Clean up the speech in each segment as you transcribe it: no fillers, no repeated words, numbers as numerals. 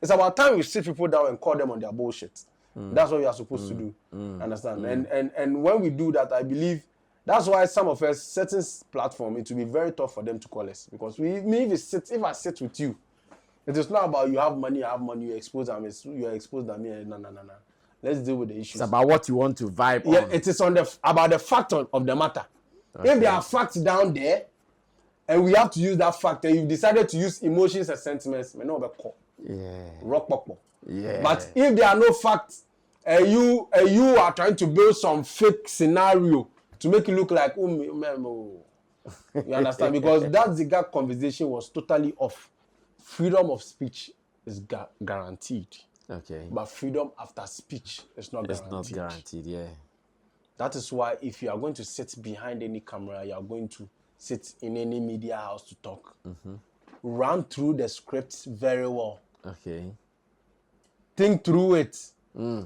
It's about time we sit people down and call them on their bullshit. That's what we are supposed to do. Understand? And when we do that, I believe that's why some of us, certain platform, it will be very tough for them to call us. Because if I sit with you, it is not about you have money, you expose them, you are exposed to me. No. Let's deal with the issues. It's about what you want to vibe on. Yeah, it is about the fact of the matter. Okay. If there are facts down there, and we have to use that fact, and you've decided to use emotions and sentiments, we know about call. Yeah. Rock pop. Yeah. But if there are no facts, you are trying to build some fake scenario to make it look like, you understand? Because that Ziegah conversation was totally off. Freedom of speech is guaranteed. Okay. But freedom after speech is not guaranteed. It's not guaranteed, yeah. That is why if you are going to sit behind any camera, you are going to sit in any media house to talk. Run through the script very well. Okay. Think through it.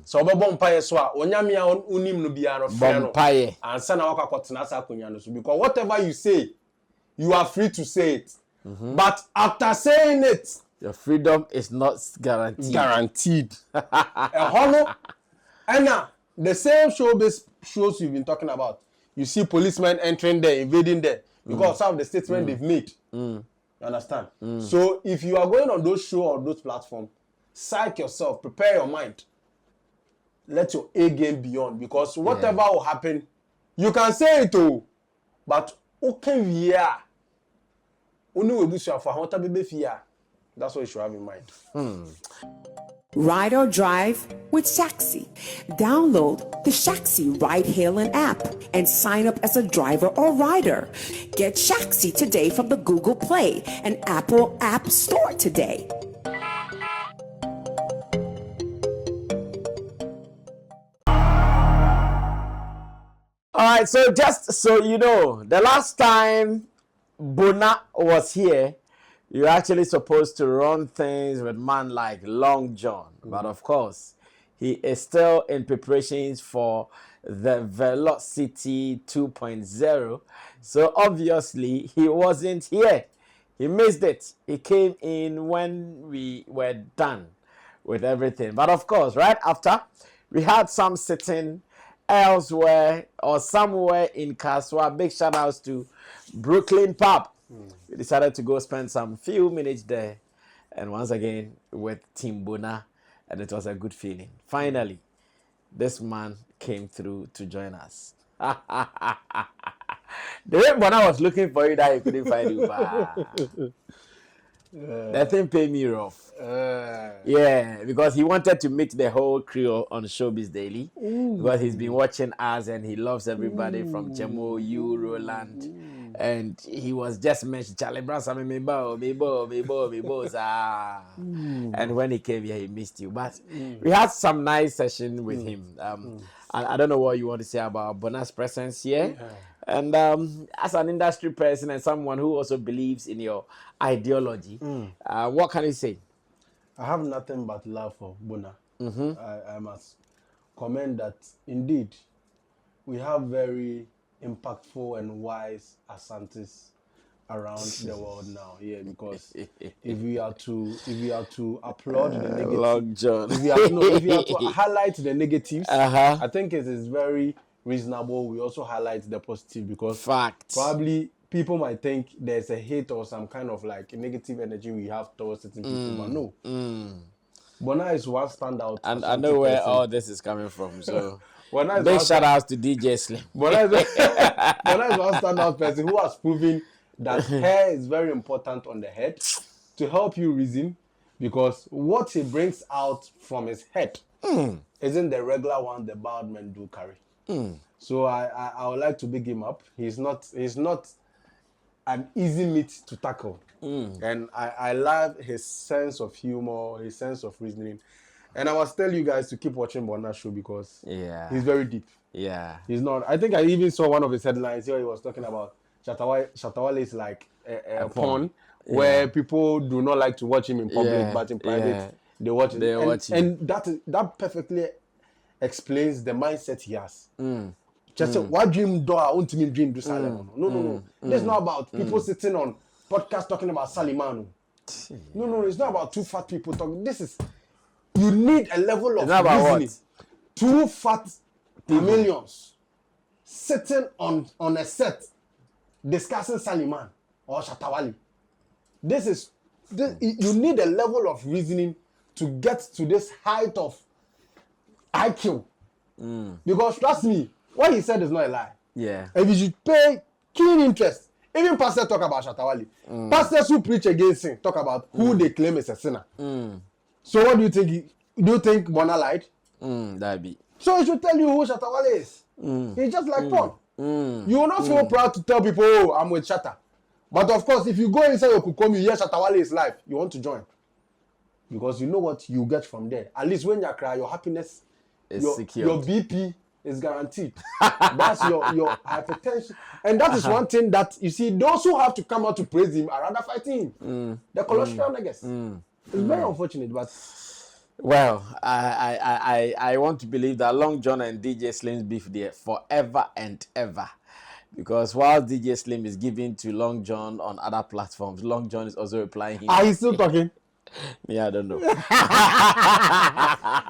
So bompaye so onyame a unim no biara bompaye ansa na wakakotena sa akonya no so, because whatever you say, you are free to say it. But after saying it, your freedom is not guaranteed. And the same shows you've been talking about. You see policemen entering there, invading there, because some of the statements they've made. You understand? So if you are going on those shows or those platforms, psych yourself, prepare your mind. Let your A game beyond, because whatever will happen, you can say it all, but okay, yeah. That's what you should have in mind. Ride or drive with Shaxi. Download the Shaxi ride-hailing app and sign up as a driver or rider. Get Shaxi today from the Google Play and Apple App Store today. All right, so just so you know, the last time Bonah was here, you're actually supposed to run things with man like Long John. But of course, he is still in preparations for the Velocity 2.0. So obviously, he wasn't here. He missed it. He came in when we were done with everything. But of course, right after, we had some sitting elsewhere or somewhere in Kaswa. Big shout outs to Brooklyn Pub. We decided to go spend some few minutes there, and once again with Team Bonah, and it was a good feeling. Finally, this man came through to join us. The way Bonah was looking for you, that he couldn't find you. That thing paid me rough. Yeah, because he wanted to meet the whole crew on Showbiz Daily. Because he's been watching us and he loves everybody from Chemo, you, Roland. And he was just mentioned, Charlie Brown, and when he came here, he missed you. But we had some nice session with him. I don't know what you want to say about Bonah's presence here. And as an industry person and someone who also believes in your ideology, what can you say? I have nothing but love for Bonah. I must comment that indeed we have very impactful and wise Asantes around the world now. Yeah, because if we are to applaud the negative, Long John. if we are to highlight the negatives, I think it is very reasonable. We also highlight the positive, because probably people might think there's a hate or some kind of like negative energy we have towards certain people, but no. Bonah is one standout. And I know where all this is coming from, so Bonah big shout outs to DJ Slim. Bonah is one standout person who has proven that hair is very important on the head to help you reason, because what he brings out from his head isn't the regular one the bald men do carry. So I would like to big him up. He's not an easy meat to tackle. And I love his sense of humor, his sense of reasoning. And I must tell you guys to keep watching Bonah's show, because he's very deep. Yeah. He's not. I think I even saw one of his headlines here. He was talking about Shatawale is like a pawn where people do not like to watch him in public, but in private they watch it. And that perfectly explains the mindset he has. Just say, what dream do I want to dream do Salimano? No. This is not about people sitting on podcasts talking about Salimano. No, it's not about two fat people talking. This is, you need a level of It's not about reasoning. what? Two fat chameleons sitting on a set discussing Saliman or Shatawali. You need a level of reasoning to get to this height of IQ. Because trust me, what he said is not a lie. Yeah. And you should pay keen interest. Even pastors talk about Shatawali. Pastors who preach against him talk about who they claim is a sinner. So what do you think? Do you think Bonah lied? That be. So he should tell you who Shatawali is. He's just like Paul. You will not feel proud to tell people, oh, I'm with Shatta. But of course, if you go inside your kukom, you hear Shatawali is live, you want to join. Because you know what you get from there. At least when you cry, your happiness, your BP is guaranteed. That's your hypertension. And that is one thing that, you see, those who have to come out to praise him are rather fighting him. The cholesterol niggas. It's very unfortunate, but... Well, I want to believe that Long John and DJ Slim's beef there forever and ever. Because while DJ Slim is giving to Long John on other platforms, Long John is also replying him. Are you still talking? Yeah, I don't know. Yeah,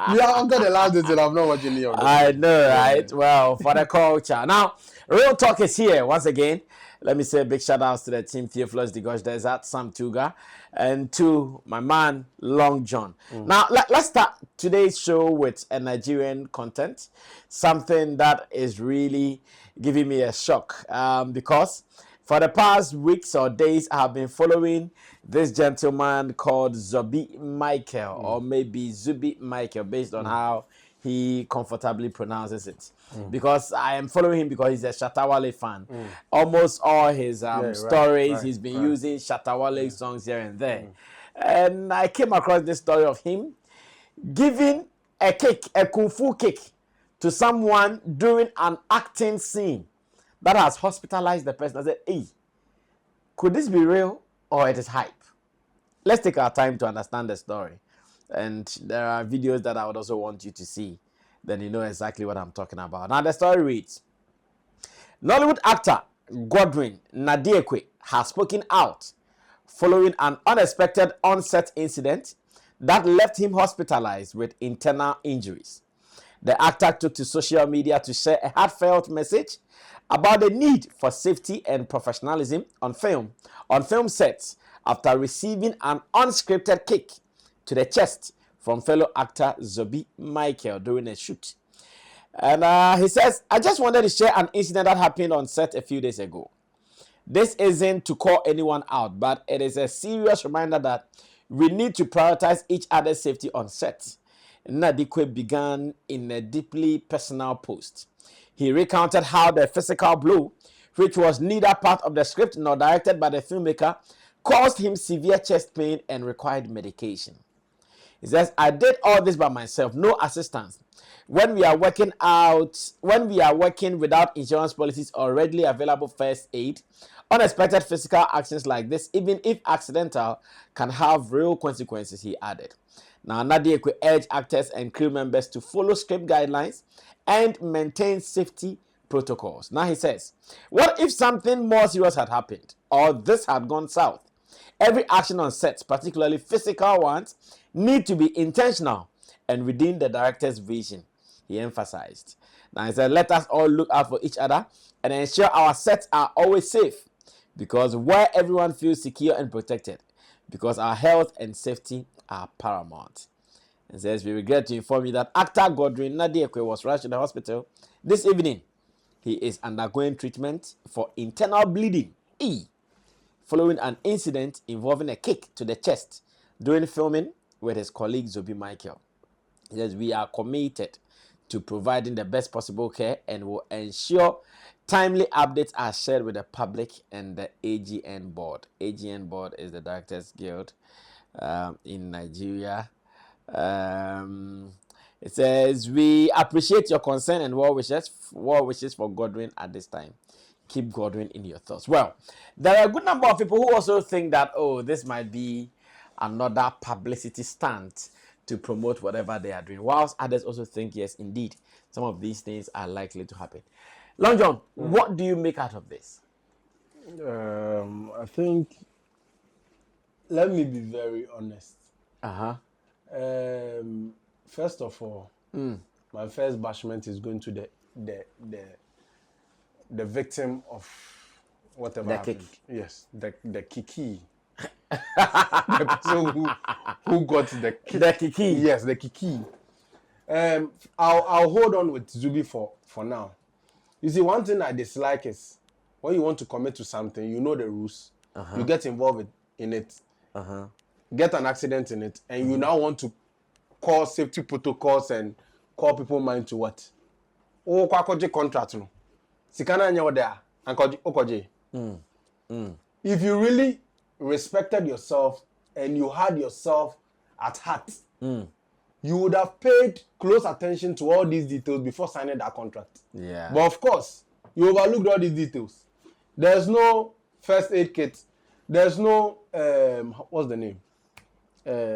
after the last visit, I'm not watching you. I know, right? Well, for the culture. Now, Real Talk is here once again. Let me say a big shout out to the team Theophilus the Gosh Desert, Sam Tuga, and to my man Long John. Now, let's start today's show with a Nigerian content, something that is really giving me a shock because for the past weeks or days, I have been following this gentleman called Zobi Michael, or maybe Zubi Michael, based on how he comfortably pronounces it. Because I am following him because he's a Shatawale fan. Almost all his stories, he's been using Shatawale songs here and there. And I came across this story of him giving a cake, a kung fu cake, to someone during an acting scene that has hospitalized the person. I said, hey, could this be real or it is hype? Let's take our time to understand the story. And there are videos that I would also want you to see. Then you know exactly what I'm talking about. Now the story reads, Nollywood actor Godwin Nadiekwe has spoken out following an unexpected on-set incident that left him hospitalized with internal injuries. The actor took to social media to share a heartfelt message about the need for safety and professionalism on film sets after receiving an unscripted kick to the chest from fellow actor Zobi Michael during a shoot. And he says, I just wanted to share an incident that happened on set a few days ago. This isn't to call anyone out, but it is a serious reminder that we need to prioritize each other's safety on set. Nadikwe began in a deeply personal post. He recounted how the physical blow, which was neither part of the script nor directed by the filmmaker, caused him severe chest pain and required medication. He says, I did all this by myself, no assistance. When we are working without insurance policies or readily available first aid, unexpected physical actions like this, even if accidental, can have real consequences, he added. Now, Nadiekwe urged actors and crew members to follow script guidelines and maintain safety protocols. Now he says, what if something more serious had happened or this had gone south? Every action on sets, particularly physical ones, need to be intentional and within the director's vision, he emphasized. Now he said, let us all look out for each other and ensure our sets are always safe, because where everyone feels secure and protected, because our health and safety are paramount. And says, we regret to inform you that actor Godwin Nadiekwe was rushed to the hospital this evening. He is undergoing treatment for internal bleeding following an incident involving a kick to the chest during filming with his colleague Zobi Michael. He says, we are committed to providing the best possible care and will ensure timely updates are shared with the public and the AGN board. AGN board is the Directors Guild in Nigeria. It says, we appreciate your concern and well wishes for Godwin at this time. Keep Godwin in your thoughts. Well, there are a good number of people who also think that, oh, this might be another publicity stunt to promote whatever they are doing, whilst others also think, yes, indeed, some of these things are likely to happen. Long John, what do you make out of this? I think let me be very honest. Uh-huh. First of all, my first bashment is going to the victim of whatever The happened. kick. Yes, the kiki. The person who got the kick. The kiki. Yes, the kiki. I'll hold on with Zubi for now. You see, one thing I dislike is when you want to commit to something, you know the rules, you get involved in it, get an accident in it, and you now want to call safety protocols and call people mind to what? Oh, kwakoje contract no. Sikana nyawo there and okoje. If you really respected yourself and you had yourself at heart, you would have paid close attention to all these details before signing that contract. Yeah. But of course, you overlooked all these details. There's no first aid kit. There's no what's the name?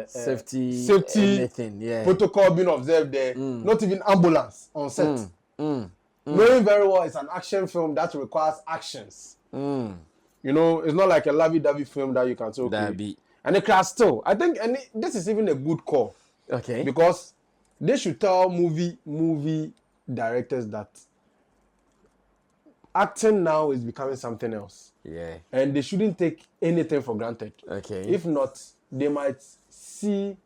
Safety anything, yeah. Protocol being observed there. Not even ambulance on set. Knowing very well it's an action film that requires actions. You know, it's not like a lovey-dovey film that you can say, okay. And the class still, I think, and this is even a good call. Okay. Because they should tell movie directors that acting now is becoming something else. Yeah. And they shouldn't take anything for granted. Okay. If not, they might see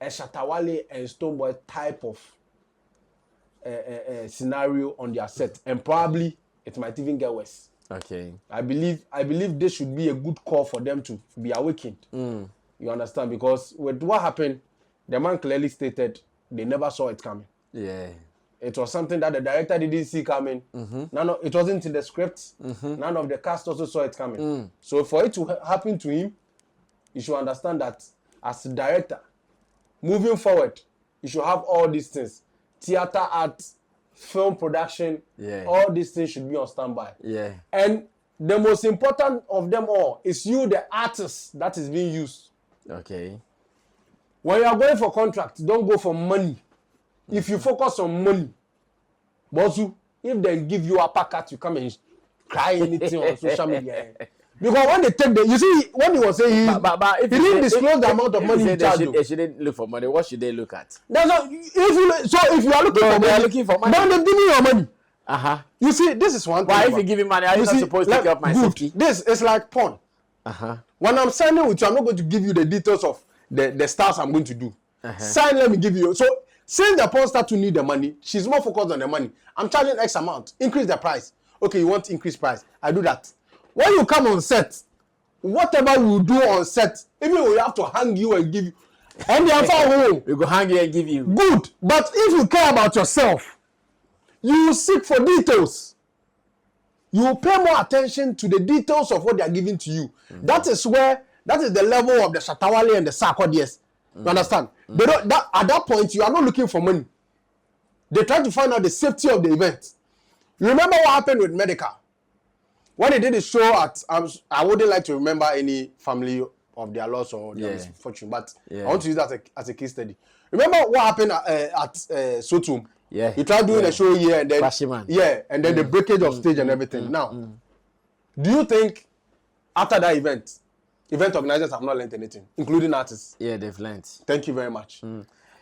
a Shatawale and Stoneboy type of scenario on their set, and probably it might even get worse. Okay. I believe this should be a good call for them to be awakened. You understand? Because with what happened, the man clearly stated they never saw it coming. Yeah. It was something that the director didn't see coming. It wasn't in the script. None of the cast also saw it coming. So for it to happen to him, you should understand that as a director, moving forward, you should have all these things. Theater art, film production, all these things should be on standby. Yeah. And the most important of them all is you, the artist that is being used. Okay. When you are going for contract, don't go for money. If you focus on money, Bosu, if they give you a packet, you come and cry anything on social media. Because when they take you see, when he was saying he didn't disclose the amount of money he charged. They shouldn't look for money. What should they look at? That's not, if you are looking for money, they are looking for money. Then they give you your money. You see, this is one thing. Why, if you give me money, are you not supposed to take up my safety? This is like porn. When I'm signing with you, I'm not going to give you the details of the stars I'm going to do. Sign, let me give you. So since the porn star to need the money, she's more focused on the money. I'm charging X amount. Increase the price. Okay, you want increased price. I do that. When you come on set, whatever you do on set, even we have to hang you and give you. And the answer we go hang you and give you. Good. But if you care about yourself, you seek for details. You pay more attention to the details of what they are giving to you. That is the level of the Shatawale and the Sarkodiyes. You understand? They don't, at that point, you are not looking for money. They try to find out the safety of the event. You remember what happened with Medical? When they did the show at, I wouldn't like to remember any family of their loss or their misfortune, but I want to use that as a case study. Remember what happened at Sotum? Yeah. You tried doing a show here and then and then the breakage of stage and everything. Now, do you think after that event organizers have not learned anything, including artists? Yeah, they've learned. Thank you very much.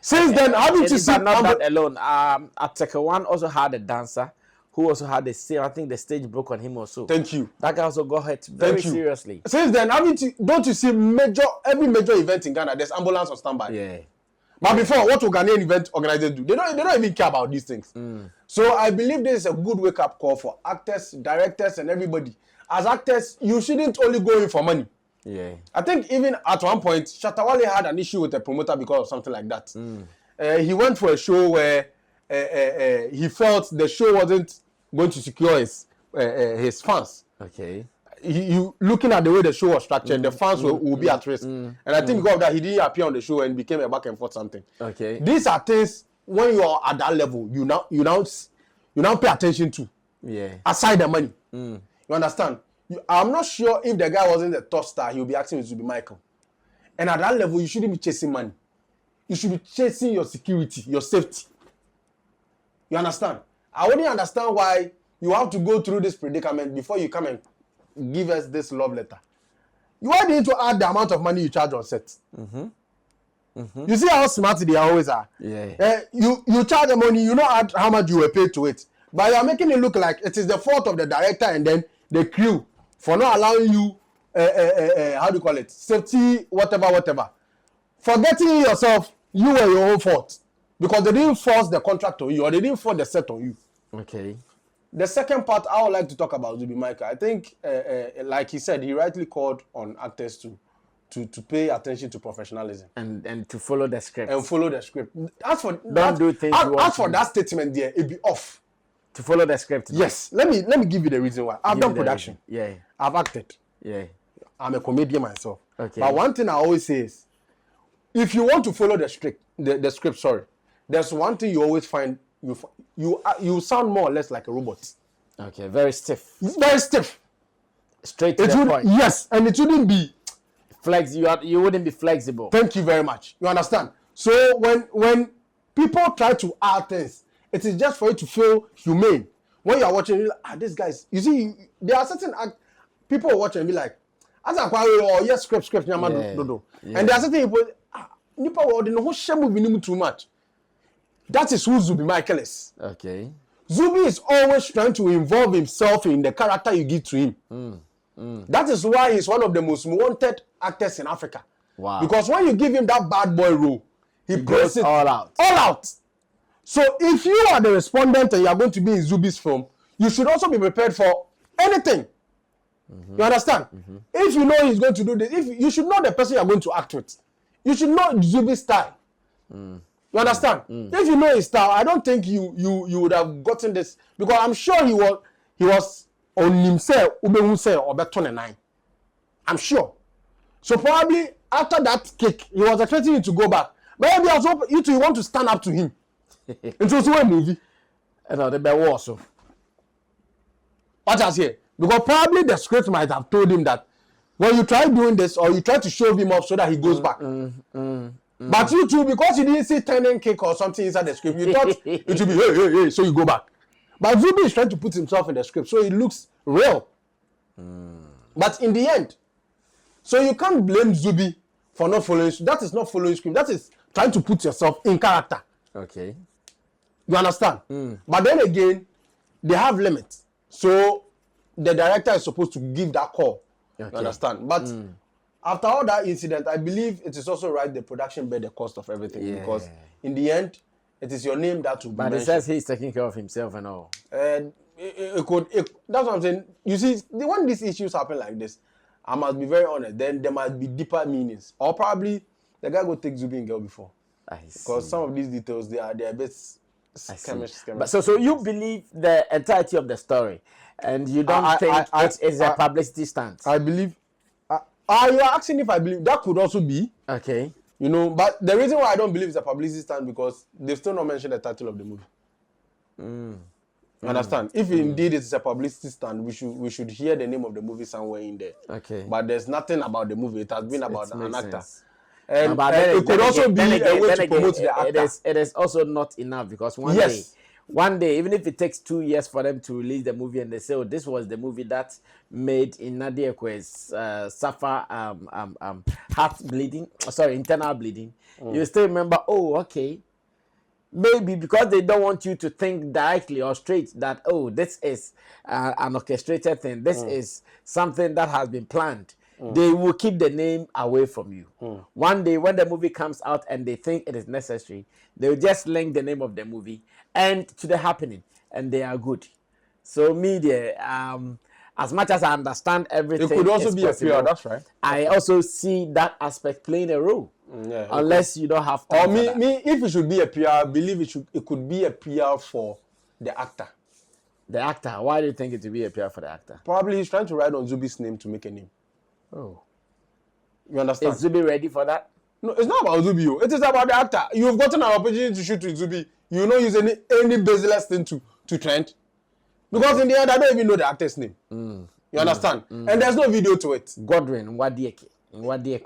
Since then, haven't you seen? Not that alone. Ateka One also had a dancer who also had the same. I think the stage broke on him also. Thank you. That guy also got hurt very seriously. Since then, don't you see every major event in Ghana? There's ambulance on standby. Yeah. But before, what will Ghanaian event organizers do? They don't even care about these things. So I believe this is a good wake-up call for actors, directors, and everybody. As actors, you shouldn't only go in for money. Yeah. I think even at one point, Shatawale had an issue with a promoter because of something like that. He went for a show where he felt the show wasn't going to secure his fans. Okay. You looking at the way the show was structured, the fans will be at risk. And I think because of that, he didn't appear on the show and became a back and forth something. Okay. These are things when you are at that level, you now pay attention to. Yeah. Aside the money. You understand? I'm not sure if the guy wasn't the top star, he would be asking to be Michael. And at that level, you shouldn't be chasing money. You should be chasing your security, your safety. You understand? I wouldn't understand why you have to go through this predicament before you come and give us this love letter. You are need to add the amount of money you charge on set. You see how smart they always are. Yeah. You charge the money, you know how much you were paid to it, but you are making it look like it is the fault of the director and then the crew for not allowing you how do you call it, safety, whatever. Forgetting yourself, you were your own fault because they didn't force the contract on you or they didn't force the set on you. Okay. The second part I would like to talk about Zubi Michael. I think, like he said, he rightly called on actors to pay attention to professionalism and to follow the script. And follow the script. As for that statement there, it be off. To follow the script. Yes. Let me give you the reason why. I've done production. Yeah. I've acted. Yeah. I'm a comedian myself. Okay. But one thing I always say is, if you want to follow the script, there's one thing you always find you sound more or less like a robot. Okay. Very stiff. Very stiff. Straight to the point. Yes, and it shouldn't be. You wouldn't be flexible. Thank you very much. You understand? So when people try to add things, it is just for you to feel humane. When you are watching, you're like, these guys. You see, there are certain people who watch and be like, as a or yes, script, Yeah. and there are certain people. People they know who movie too much. That is who Zubi Michael is. Okay. Zubi is always trying to involve himself in the character you give to him. That is why he's one of the most wanted actors in Africa. Wow. Because when you give him that bad boy role, he goes all out. All out. So if you are the respondent and you are going to be in Zubi's film, you should also be prepared for anything. You understand? If you know he's going to do this, if you should know the person you are going to act with. You should know Zubi's style. You understand? If you know his style, I don't think you would have gotten this, because I'm sure he was on himself or better 9. I'm sure. So probably after that kick, he was expecting you to go back. But maybe also you two want to stand up to him. Into a movie. And the bear also. What I say? Because probably the script might have told him that when you try doing this or you try to show him up so that he goes back. But you two, because you didn't see turning kick or something inside the script, you thought it would be hey, so you go back. But Zubi is trying to put himself in the script, so it looks real. But in the end, so you can't blame Zubi for not following. That is not following script. That is trying to put yourself in character. Okay. You understand? But then again, they have limits. So the director is supposed to give that call. Okay. You understand? But after all that incident, I believe it is also right the production bear the cost of everything, because in the end, it is your name that will be mentioned. But he says he's taking care of himself and all. And that's what I'm saying. You see, when these issues happen like this, I must be very honest, then there must be deeper meanings. Or probably the guy go take Zubi and girl before. Because some of these details, they are a bit skemish. But so you believe the entirety of the story, and you don't think it is a publicity stunt? I believe. You are asking if I believe that could also be. Okay. You know, but the reason why I don't believe it's a publicity stunt because they've still not mentioned the title of the movie. You understand? If indeed it's a publicity stunt, we should hear the name of the movie somewhere in there. Okay. But there's nothing about the movie. It has been about an actor. And it could also be a way to promote the actor. It is also not enough because one day, even if it takes 2 years for them to release the movie and they say, oh, this was the movie that made Nnadi Ekwe's suffer internal bleeding, you still remember, oh, okay. Maybe because they don't want you to think directly or straight that, oh, this is an orchestrated thing. This is something that has been planned. They will keep the name away from you. One day when the movie comes out and they think it is necessary, they will just link the name of the movie and to the happening, and they are good. So media, as much as I understand everything, it could also be possible, a PR. That's right. I also see that aspect playing a role. Unless you don't have. Or if it should be a PR, I believe it could be a PR for the actor. The actor. Why do you think it would be a PR for the actor? Probably he's trying to write on Zubi's name to make a name. Oh. You understand? Is Zubi ready for that? No, it's not about Zubi. It is about the actor. You've gotten an opportunity to shoot with Zubi. You don't use any baseless thing to trend. Because in the end, I don't even know the actor's name. You understand? And there's no video to it. Godwin Nwadieke.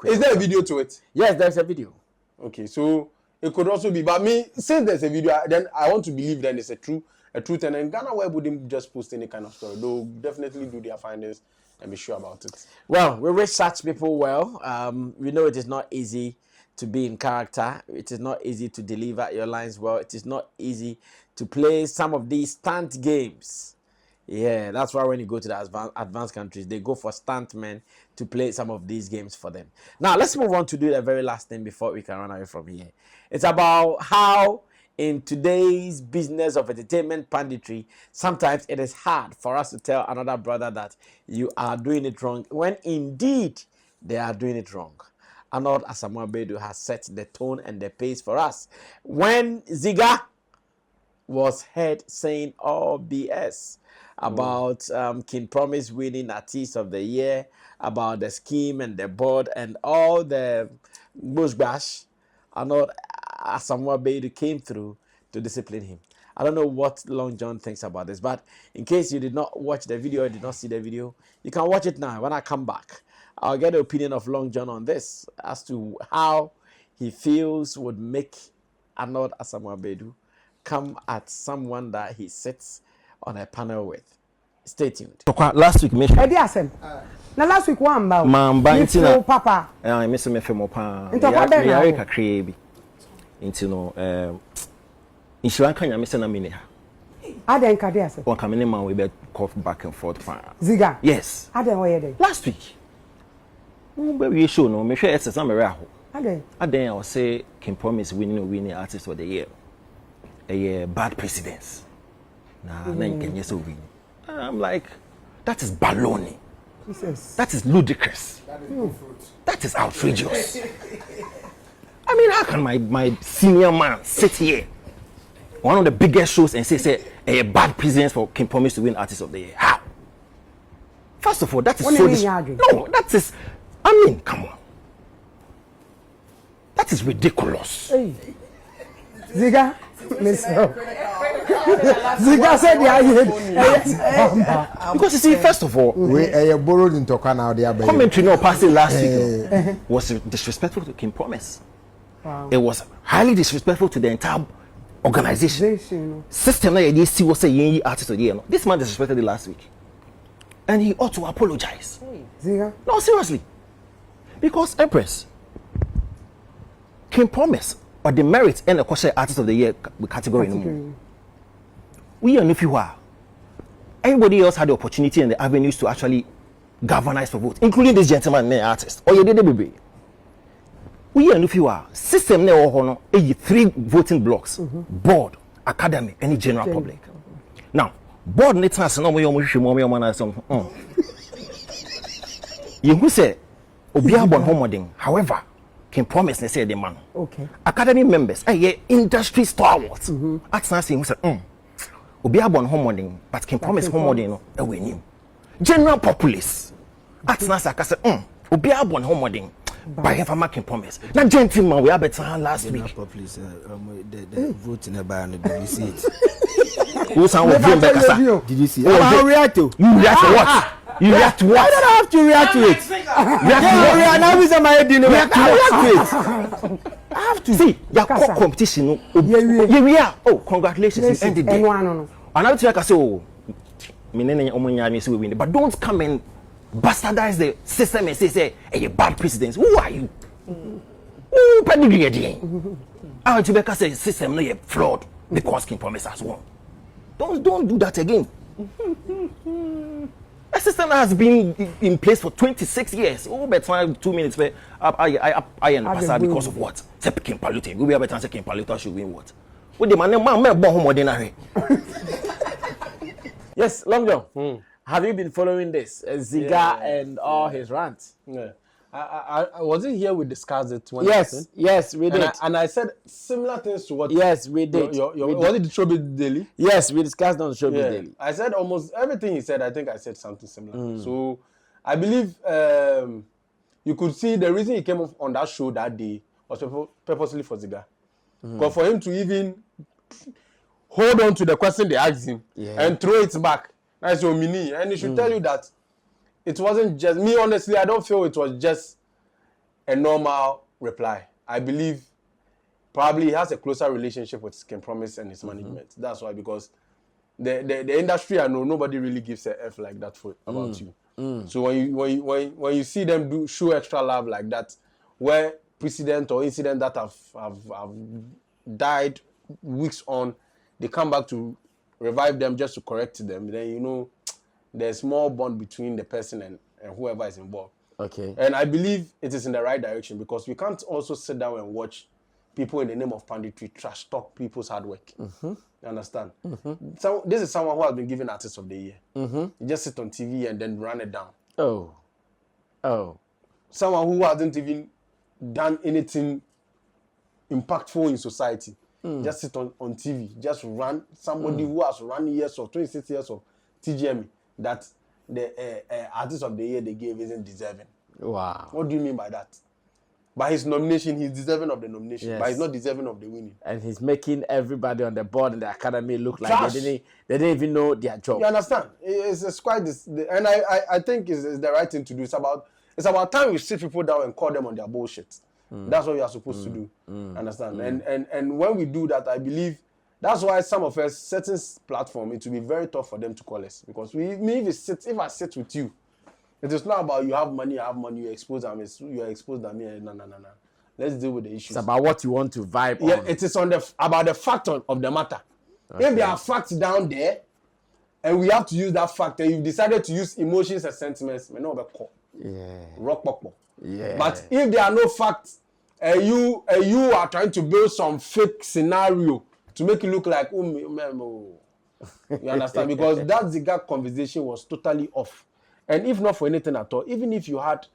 Is there a video to it? Yes, there's a video. Okay, so it could also be. But me, since there's a video, then I want to believe then it's a truth. And then Ghana Web wouldn't just post any kind of story. They'll definitely do their findings and be sure about it. Well, we wish such people well. We know it is not easy to be in character. It is not easy to deliver your lines well. It is not easy to play some of these stunt games. Yeah, that's why when you go to the advanced countries, they go for stuntmen to play some of these games for them. Now, let's move on to do the very last thing before we can run away from here. It's about how in today's business of entertainment punditry, sometimes it is hard for us to tell another brother that you are doing it wrong when indeed they are doing it wrong. Arnold Asamoah Baidoo has set the tone and the pace for us. When Ziegah was heard saying all BS about King Promise winning Artist of the Year, about the scheme and the board and all the bush bash, Arnold Asamoah Baidoo came through to discipline him. I don't know what Long John thinks about this, but in case you did not watch the video or did not see the video, you can watch it now. When I come back, I'll get the opinion of Long John on this as to how he feels would make Arnold Asamoah Baidoo come at someone that he sits on a panel with. Stay tuned. Last week, Now last week one about Papa. I miss me for more pan. Into what then? I create into no insurance can you miss na mini ha. I didn't carry us. One coming man we be cough back and forth pan. Ziegah. Yes. I didn't wear it. Last week. We show no me share it's some rare. I then I will say King Promise winning artist of the year. A bad precedence. Nah, then can you so win. I'm like, that is baloney. Jesus. That is ludicrous. That is outrageous. I mean, how can my senior man sit here, one of the biggest shows, and say a bad precedence for King Promise to win Artist of the Year? How? First of all, that is no, that is, I mean, come on. That is ridiculous. Hey. Ziegah, Ziegah said, because you see, first of all, we borrowed into Canada. Commentary no passing last week was disrespectful to King Promise. Wow. It was highly disrespectful to the entire organization. System that you see was a artist of the year. This man disrespected it last week, and he ought to apologize. Ziegah? No, seriously, because Empress, King Promise, or the merit and the question artist of the year category. We are if you are. Everybody else had the opportunity and the avenues to actually galvanize for vote, including this gentleman and artist. Or you did baby. We are if you are. System ne or 3 voting blocks. Board, academy, any general public. Now, board needs us no more you who say Obia bon homoding. However, Can Promise they say the man. Okay. Academy members, industry stalwarts. At last who said, Obi abon homoding, but Can Promise homoding no away him. General populace. At last I said, Obi abon homoding. By him Can Promise. Now gentleman we have better last week. Populace, the vote in the ban. Did you see it? Who sound with Jim Becker? Did you see it? How react to? You react to what? You react to what? I don't have to react to it. I have to see your competition. Yeah. Oh, congratulations, you ended it. Another thing I can say, oh, win, but don't come and bastardize the system and say a bad precedence. Who are you? Who pedigree again? I want to say system no flawed because King Promise has won. Don't do that again. A system has been in place for 26 years. Oh, but 2 minutes. I pass because of what? Say King Paluta. We have a chance King Paluta should win what? What the man born ordinary. Yes, Long John. Have you been following this? Ziegah and all his rants. Yeah. I wasn't here. We discussed it. Yes, we did. And I said similar things to what. Yes, we did. Was it the Showbiz Daily? Yes, we discussed on Showbiz Daily. I said almost everything he said. I think I said something similar. So I believe you could see the reason he came on that show that day was purposely for Ziegah. Because for him to even hold on to the question they asked him and throw it back, that's your mini. And he should tell you that it wasn't just me. Honestly, I don't feel it was just a normal reply. I believe probably he has a closer relationship with King Promise and his management. That's why, because the industry, I know nobody really gives a F like that for about you. So when you see them show extra love like that, where precedent or incident that have died weeks on, they come back to revive them just to correct them, then you know there's more bond between the person and whoever is involved. Okay. And I believe it is in the right direction, because we can't also sit down and watch people in the name of punditry trash talk people's hard work. You understand? So this is someone who has been given Artist of the Year. You just sit on TV and then run it down. Oh. Someone who hasn't even done anything impactful in society. Just sit on TV, just run. Somebody who has run 26 years of TGM, that the Artist of the Year they gave isn't deserving. Wow. What do you mean by that? By his nomination, he's deserving of the nomination, Yes. but he's not deserving of the winning. And he's making everybody on the board in the academy look like Trash. they didn't even know their job. You understand? It's quite this, and I think it's the right thing to do. It's about time we sit people down and call them on their bullshit. That's what you are supposed to do. Understand? And when we do that, I believe that's why some of us, certain platform, it will be very tough for them to call us, because if I sit with you, it is not about you have money, you expose them, you are exposed to me. No. Let's deal with the issues. It's about what you want to vibe on. Yeah, it is about the fact of the matter. Okay. If there are facts down there, and we have to use that fact, and you've decided to use emotions and sentiments, we know about call. Yeah. Rock pop. Yeah. But if there are no facts, you are trying to build some fake scenario to make it look like, you understand? Because that Ziegah conversation was totally off. And if not for anything at all, even if you had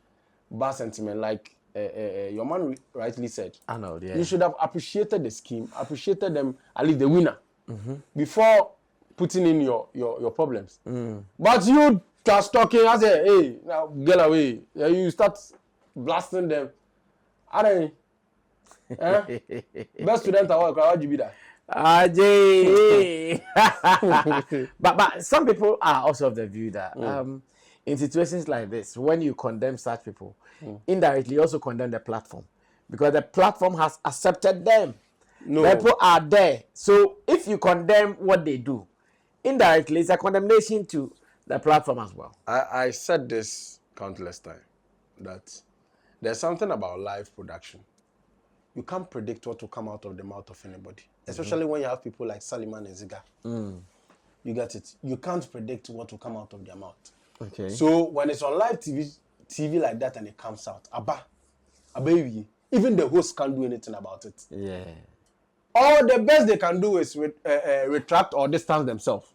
bad sentiment, like your man rightly said, Arnold, yeah. you should have appreciated the scheme, appreciated them, at least the winner, before putting in your problems. But you just talking, I say, hey, now get away. You start blasting them. I don't best student award, how would you be that? But some people are also of the view that in situations like this, when you condemn such people, indirectly you also condemn the platform, because the platform has accepted them. No. The people are there. So if you condemn what they do, indirectly it's a condemnation to the platform as well. I said this countless times, that there's something about live production. You can't predict what will come out of the mouth of anybody, especially when you have people like Suleiman and Ziegah. You get it? You can't predict what will come out of their mouth. Okay. So when it's on live TV like that and it comes out, even the host can't do anything about it. Yeah. All the best they can do is retract or distance themselves.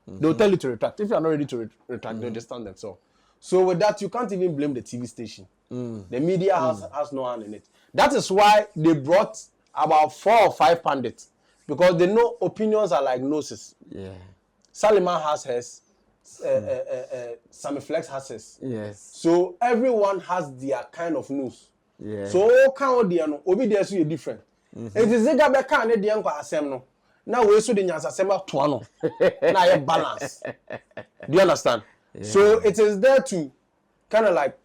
They'll tell you to retract. If you're not ready to retract, they'll distance themselves. So with that, you can't even blame the TV station. The media has no hand in it. That is why they brought about 4 or 5 pundits, because they know opinions are like noses. Yeah. Suleiman has his, Sammy Flex has his. Yes. So everyone has their kind of nose. Yeah. So count the no, obi there so different. It is Ziegah be kan dey enko asem no. Na we so the nyans asem ato no. Na ye balance. Do you understand? Yeah. So it is there to kind of like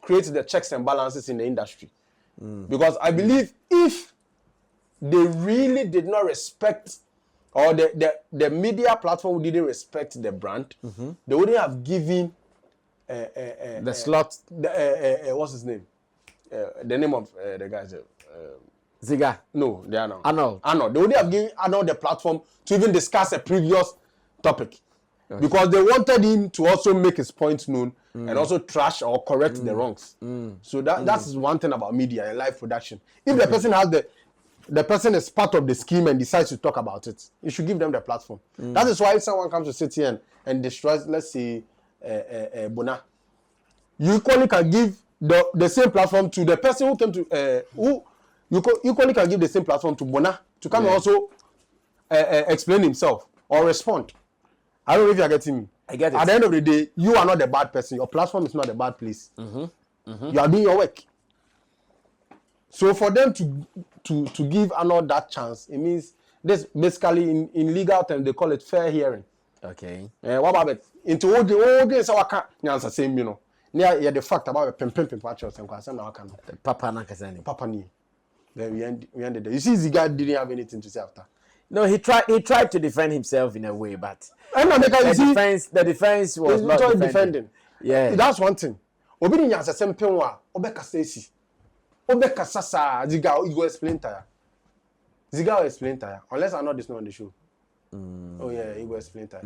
create the checks and balances in the industry. Because I believe if they really did not respect, or the media platform didn't respect the brand, they wouldn't have given the slot. What's his name? The name of the guys. Ziegah. No, they are not. Arnold. They wouldn't have given Arnold the platform to even discuss a previous topic. Okay. Because they wanted him to also make his points known and also trash or correct the wrongs. So that's one thing about media and live production. If the person has the person is part of the scheme and decides to talk about it, you should give them the platform. That is why if someone comes to sit here and destroys, let's say, Bonah, you equally can give the same platform to the person who came to you equally can give the same platform to Bonah to come and also explain himself or respond. I don't know if you are getting me. I get it. At the end of the day, you are not the bad person. Your platform is not the bad place. You are doing your work. So for them to give Arnold that chance, it means this basically in legal terms they call it fair hearing. Okay. What about it? Into all the so I can't answer same, you know. Near the fact about the pim patches and question now can Papa Nakasani. Papa ni. Then we ended there. You see, Ziegah didn't have anything to say after. No, he tried to defend himself in a way, but the defense was not defending. Yeah. That's one thing. Obi ni nyasa sempen wa obekasa esi. Obekasa sa Ziegah you go explain tire. Ziegah will explain tire unless I know this not on the show. Oh yeah, he will explain tire.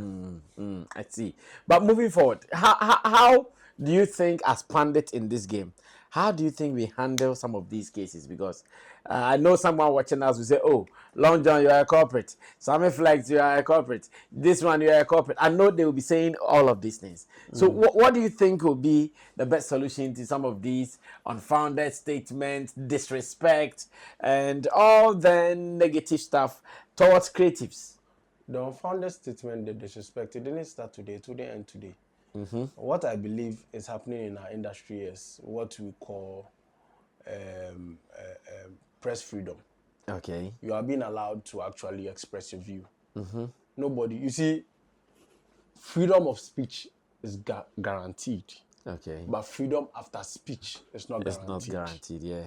I see. But moving forward, how do you think as pundit in this game, how do you think we handle some of these cases? Because I know someone watching us will say, oh, Long John, you are a corporate. Sammy Flex, you are a corporate. This one, you are a corporate. I know they will be saying all of these things. So what do you think will be the best solution to some of these unfounded statements, disrespect, and all the negative stuff towards creatives? The unfounded statement, the disrespect, it didn't start today, today and today. What I believe is happening in our industry is what we call press freedom. Okay. You are being allowed to actually express your view. Nobody, you see, freedom of speech is guaranteed. Okay. But freedom after speech is not guaranteed. It's not guaranteed, yeah.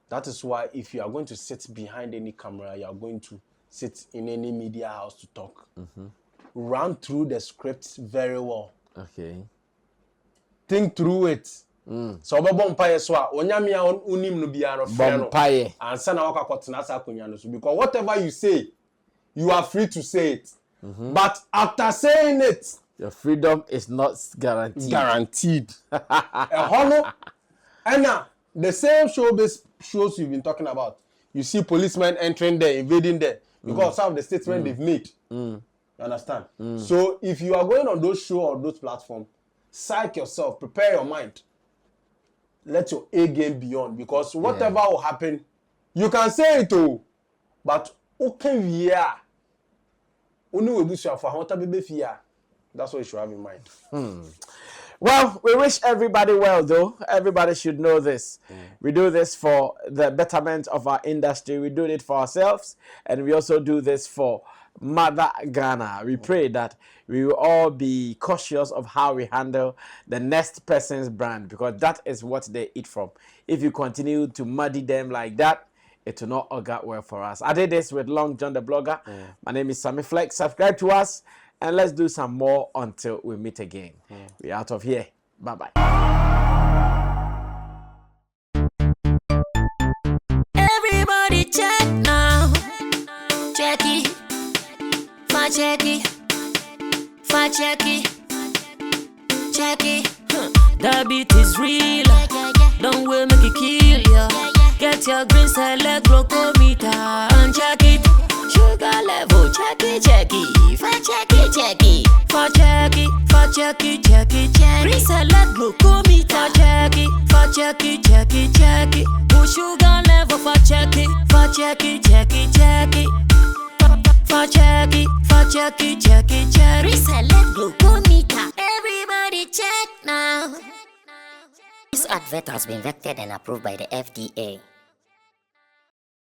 That is why if you are going to sit behind any camera, you are going to sit in any media house to talk. Run through the scripts very well. Okay. Think through it. So obabompaye so a onyame a unim no biara frɛ no. Bompaye. Ansa na wakakotena sa akonya no so because whatever you say, you are free to say it. But after saying it, your freedom is not guaranteed. Guaranteed. And the same shows you've been talking about. You see policemen entering there, invading there because some of the statements they've made. You understand? So if you are going on those shows or those platforms, psych yourself, prepare your mind. Let your A game be on because whatever will happen, you can say it all, but okay, yeah. That's what you should have in mind. Well, we wish everybody well, though. Everybody should know this. We do this for the betterment of our industry. We do it for ourselves, and we also do this for Mother Ghana. We pray that we will all be cautious of how we handle the next person's brand, because that is what they eat from. If you continue to muddy them like that, it will not augur well for us. I did this with Long John the blogger. My name is Sammy Flex. Subscribe to us, and let's do some more until we meet again. We're out of here. Bye-bye. Everybody check now. Check it. Fa check it. Fa check it. Check it. The beat is real. Don't wait, make it kill ya. Get your green select glucometer and check it. Sugar level, check it, check it. Fa check it, check it. Fa check it, fa check it, check it, check it. Green select glucometer, check it, fa check it, check it, check it. Put sugar level, fa check it, fa check it, check it, check it. Fa check it, fa check it, check it, check it. Green select glucometer. Everybody check now. This advert has been vetted and approved by the FDA.